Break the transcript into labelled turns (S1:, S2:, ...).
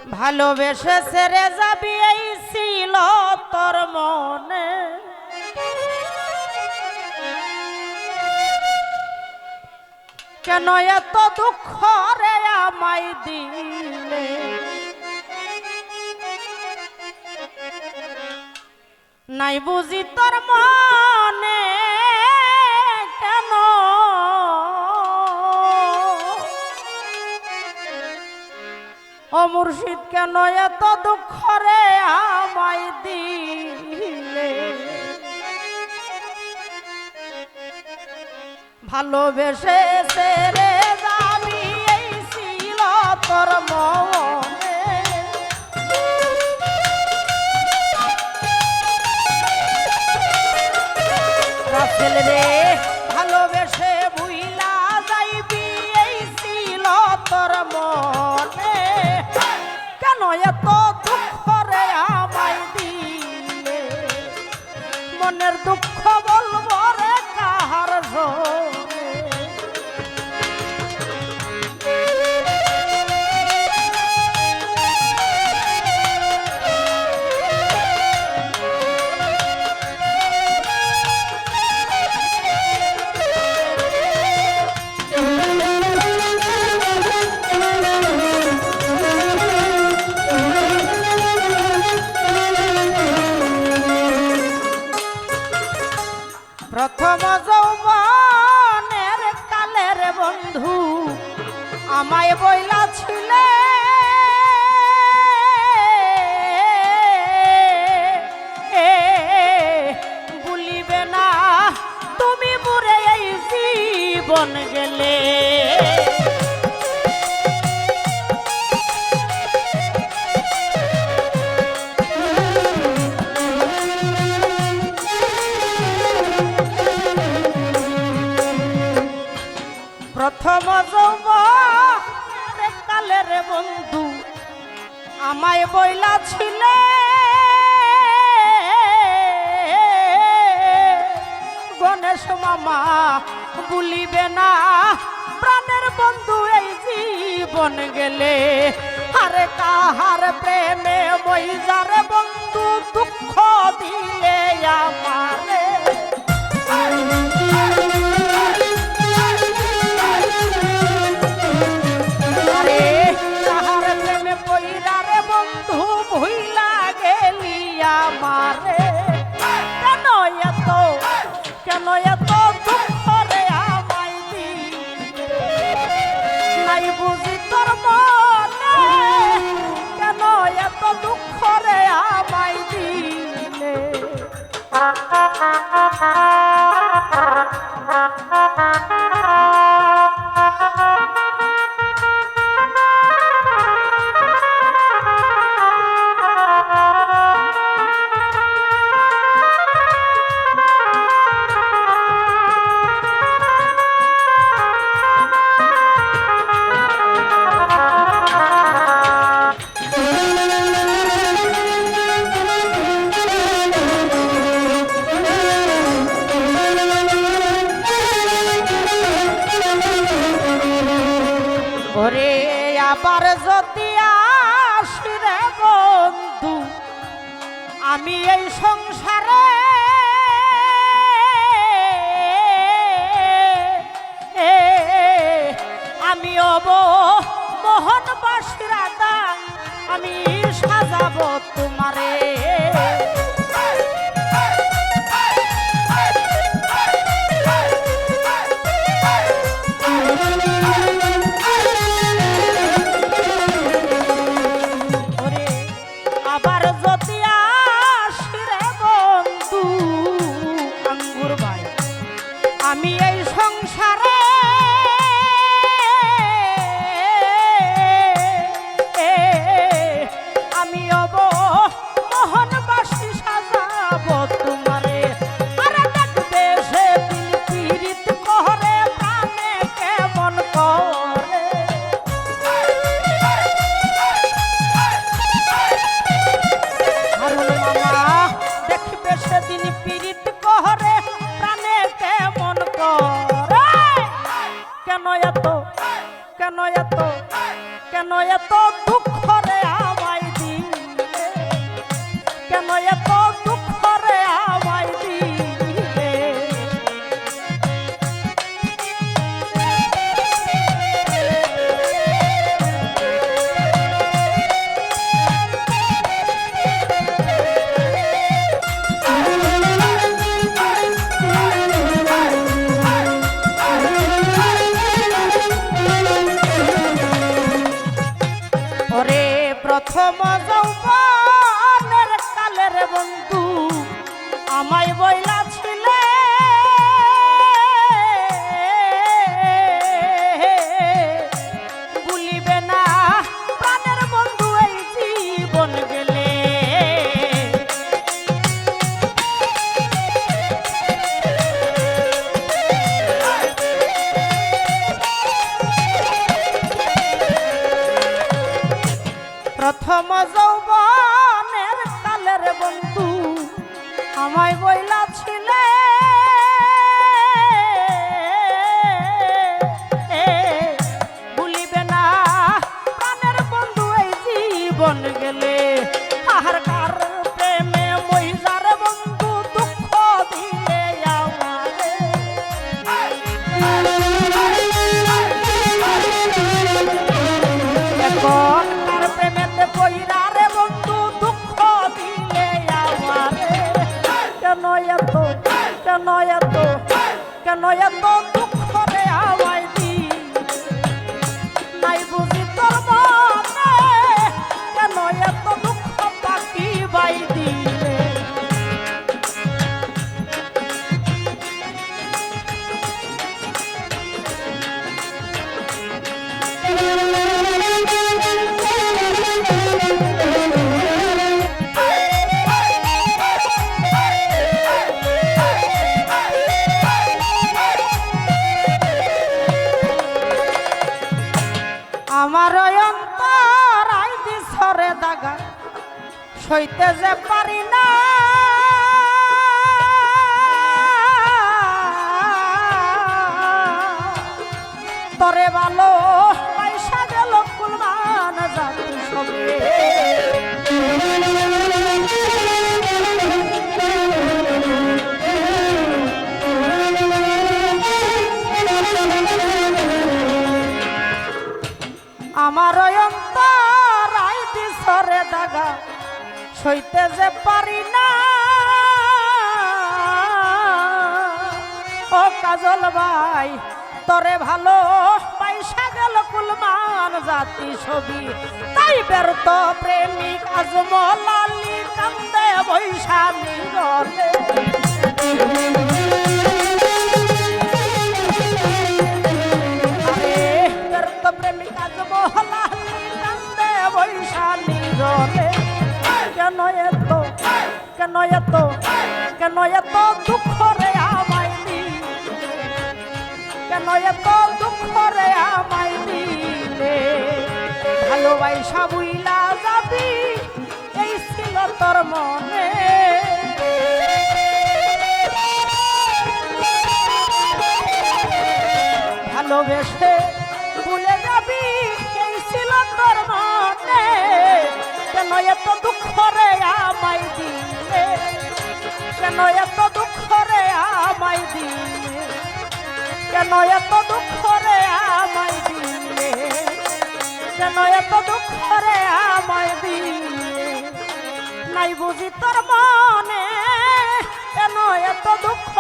S1: ভালোবেসে ছেড়ে যাবি এই ছিল তোর মনে, কেন এত দুঃখ রে আমায় দিলে? নাই বুঝি তোর মনে কেন ও মুর্শিদ, কেন এত দুঃখ রে আমায় দিলে? ভালোবেসে ছেড়ে যাবি এই ছিল তোর মনে, রাসেল রে ভালোবেসে ভুইলা যাইবি এই ছিল তোর মনে, কেন এত দুঃখ রে আমায় দিলে? মনের দুঃখ বলবো রে কাহার শোনে? প্রথম যৌবনের কালের বন্ধু আমায় বইলা ছিলে, ভুলিবে না তুমি মোরে এই জীবন গেলে। প্রথম যৌবনের কালের বন্ধু আমায় বইলা ছিলে, গণেশ মামা ভুলিবে না প্রাণের বন্ধু এই জীবন গেলে। আরে কাহার প্রেমে মইজারে বন্ধু দুঃখ দিলে আমারে? কেন এত দুঃখ রে আমায় দিলে? নাই বুঝি তোর মনে কেন এত দুঃখ রে আমায় দিলে? ওরে আবার যদি আসি রে বন্ধু আমি এই সংসারে, আমি অব মোহন বাসিরাদা আমি সাজাবো তোমারে। আমি এই সংসারে আমি অব মোহন ওরে প্রথম যৌবনের কালের বন্ধু আমায় বইলা ছিলে ভুলিবে না প্রাণের বন্ধু এই জীবন গেলে। প্রথম যৌবনের কালের বন্ধু আমায় বইলা ছিলে ভুলিবে না প্রাণের বন্ধু এই জীবন গেলে। আহার কার প্রেমে মহিলার বন্ধু দুঃখ দিলে আমারে এখন কার প্রেমেতে পইরা রে বন্ধু দুঃখ দিলে আমারে। কেন এত কেন এত কেন এত দুঃখ রে আমায় দি নাই বুঝি তোর মনে কেন এত দুঃখ পাখি বাই দিলে। আমার অন্তর আই দিছরে দাগা সইতে যে পারি না তরে ভালো পয়সা গেল কুলমান জাতি সবে। আমার অন্তর আই দিছরে দাগা সইতে যে পারি না ও কাজল ভাই তরে ভালো পয়সা গেল কুলমান জাতি ছবি। তাই ব্যর্থ প্রেমিক আজমল আলী কান্দে বৈশা নিরলে। ব্যর্থ প্রেমিক আজমল আলী কান্দে বৈশা নিরলে। কেন এত কেন এত কেন এত দুঃখ রে আমায় দি কেন এত দুঃখ রে আমায় দিলে। ভালোবাসা বুইলা যাবি এই ছিল তোর মনে ভালোবেসে ভুলে যাবি এই ছিল তোর মনে। কেন এত দুঃখ রে আমায় দিলে কেন এত দুঃখ রে আমায় দিলে কেন এত দুঃখ রে আমায় দিলে কেন এত দুঃখ রে আমায় দিলে। নাই বুঝি তোর মনে কেন এত দুঃখ